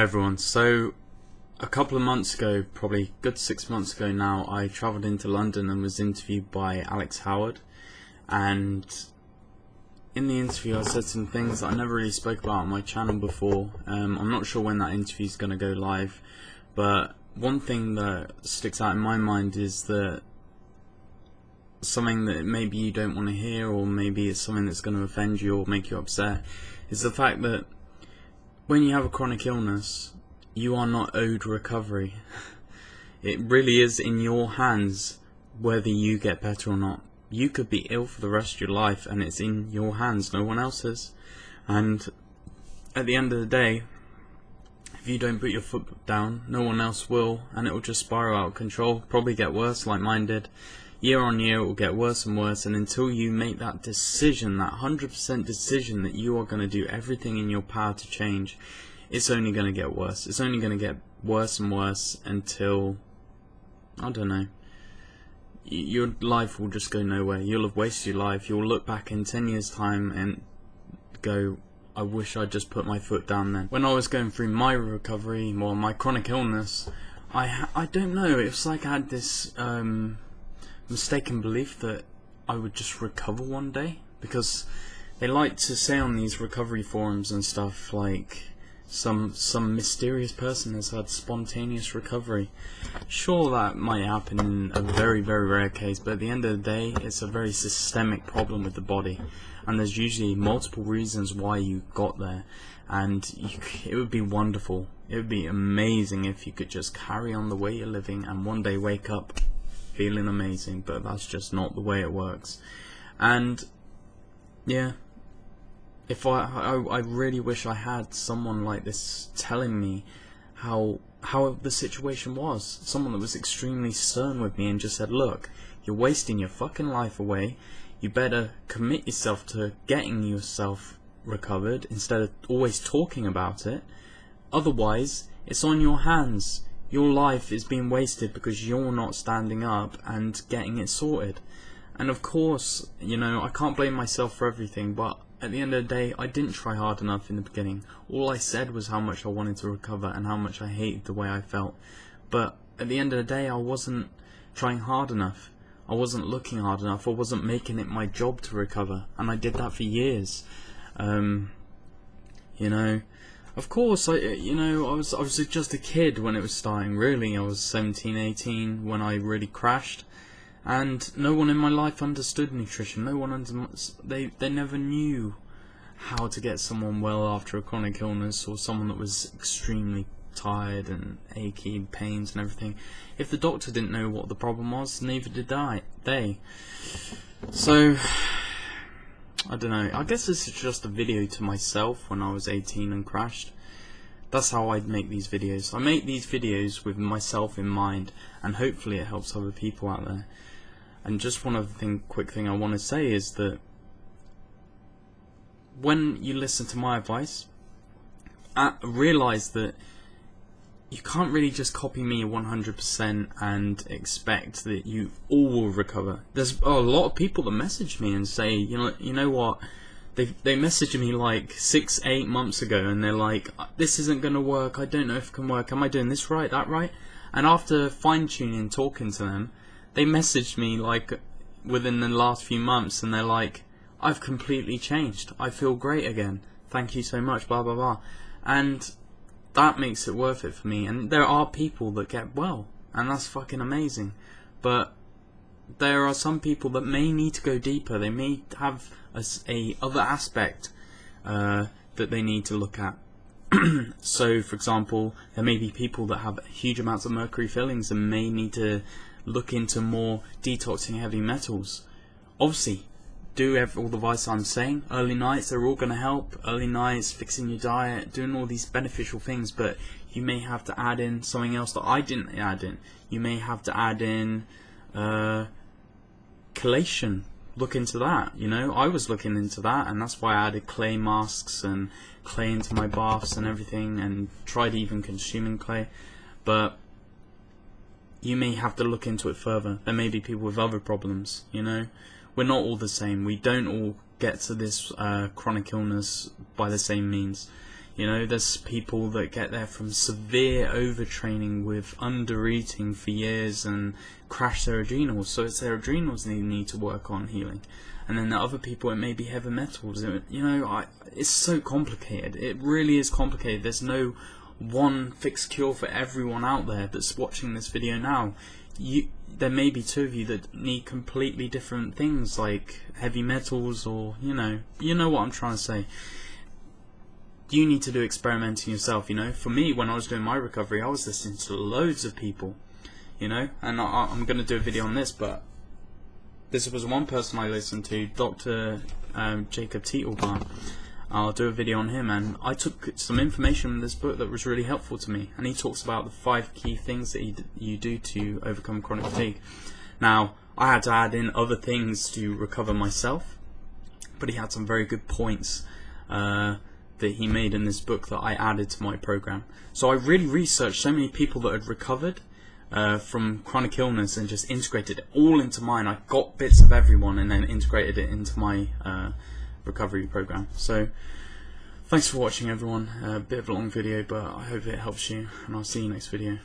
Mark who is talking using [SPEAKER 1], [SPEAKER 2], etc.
[SPEAKER 1] Hi everyone, so a couple of months ago, probably good 6 months ago now, I travelled into London and was interviewed by Alex Howard, and in the interview I said some things that I never really spoke about on my channel before. I'm not sure when that interview is going to go live, but one thing that sticks out in my mind is that something that maybe you don't want to hear, or maybe it's something that's going to offend you or make you upset, is the fact that when you have a chronic illness, you are not owed recovery. It really is in your hands whether you get better or not. You could be ill for the rest of your life and it's in your hands, no one else's. And at the end of the day, if you don't put your foot down, no one else will, and it will just spiral out of control, probably get worse like mine did. Year on year it will get worse and worse, and until you make that decision, that 100% decision that you are going to do everything in your power to change, it's only going to get worse. It's only going to get worse and worse until, I don't know, your life will just go nowhere. You'll have wasted your life. You'll look back in 10 years time and go, I wish I'd just put my foot down then. When I was going through my recovery, or my chronic illness, I don't know, it was like I had this mistaken belief that I would just recover one day, because they like to say on these recovery forums and stuff, like some mysterious person has had spontaneous recovery. Sure, that might happen in a very, very rare case, but at the end of the day, it's a very systemic problem with the body, and there's usually multiple reasons why you got there. And it would be wonderful, it would be amazing if you could just carry on the way you're living and one day wake up feeling amazing, but that's just not the way it works. And yeah, if I really wish I had someone like this telling me how the situation was, someone that was extremely stern with me and just said, look, you're wasting your fucking life away, you better commit yourself to getting yourself recovered instead of always talking about it, otherwise it's on your hands. Your life is being wasted because you're not standing up and getting it sorted. And of course, you know, I can't blame myself for everything, but at the end of the day, I didn't try hard enough in the beginning. All I said was how much I wanted to recover and how much I hated the way I felt. But at the end of the day, I wasn't trying hard enough. I wasn't looking hard enough. I wasn't making it my job to recover. And I did that for years. You know, of course, I was just a kid when it was starting, really. I was 17, 18 when I really crashed, and no one in my life understood nutrition. No one they never knew how to get someone well after a chronic illness, or someone that was extremely tired and achy, pains and everything. If the doctor didn't know what the problem was, neither did they. So I don't know, I guess this is just a video to myself when I was 18 and crashed. That's how I make these videos. I make these videos with myself in mind, and hopefully it helps other people out there. And just one other quick thing I want to say is that when you listen to my advice, realise that you can't really just copy me 100% and expect that you all will recover. There's a lot of people that message me and say, you know what, they messaged me like 6-8 months ago, and they're like, this isn't going to work, I don't know if it can work, am I doing this right, that right? And after fine-tuning, talking to them, they messaged me like within the last few months, and they're like, I've completely changed, I feel great again, thank you so much, blah blah blah. And that makes it worth it for me. And there are people that get well, and that's fucking amazing. But there are some people that may need to go deeper. They may have a other aspect that they need to look at. So, for example, there may be people that have huge amounts of mercury fillings and may need to look into more detoxing heavy metals. Obviously, do all the advice I'm saying. Early nights, they're all going to help. Early nights, fixing your diet, doing all these beneficial things, but you may have to add in something else that I didn't add in. You may have to add in chelation. Look into that, you know. I was looking into that, and that's why I added clay masks and clay into my baths and everything, and tried even consuming clay. But you may have to look into it further. There may be people with other problems, you know. We're not all the same. We don't all get to this chronic illness by the same means. You know, there's people that get there from severe overtraining with under-eating for years and crash their adrenals, so it's their adrenals they need to work on healing. And then the other people, it may be heavy metals. You know, it's so complicated. It really is complicated. There's no one fixed cure for everyone out there that's watching this video now. There may be two of you that need completely different things, like heavy metals, or you know what I'm trying to say. You need to do experimenting yourself. You know, for me, when I was doing my recovery, I was listening to loads of people, you know, and I'm going to do a video on this, but this was one person I listened to, Dr. Jacob Teitelbaum. I'll do a video on him, and I took some information from this book that was really helpful to me, and he talks about the 5 key things that you do to overcome chronic fatigue. Now, I had to add in other things to recover myself, but he had some very good points that he made in this book that I added to my program. So I really researched so many people that had recovered from chronic illness and just integrated it all into mine. I got bits of everyone and then integrated it into my recovery program. So thanks for watching, everyone. A bit of a long video, but I hope it helps you, and I'll see you next video.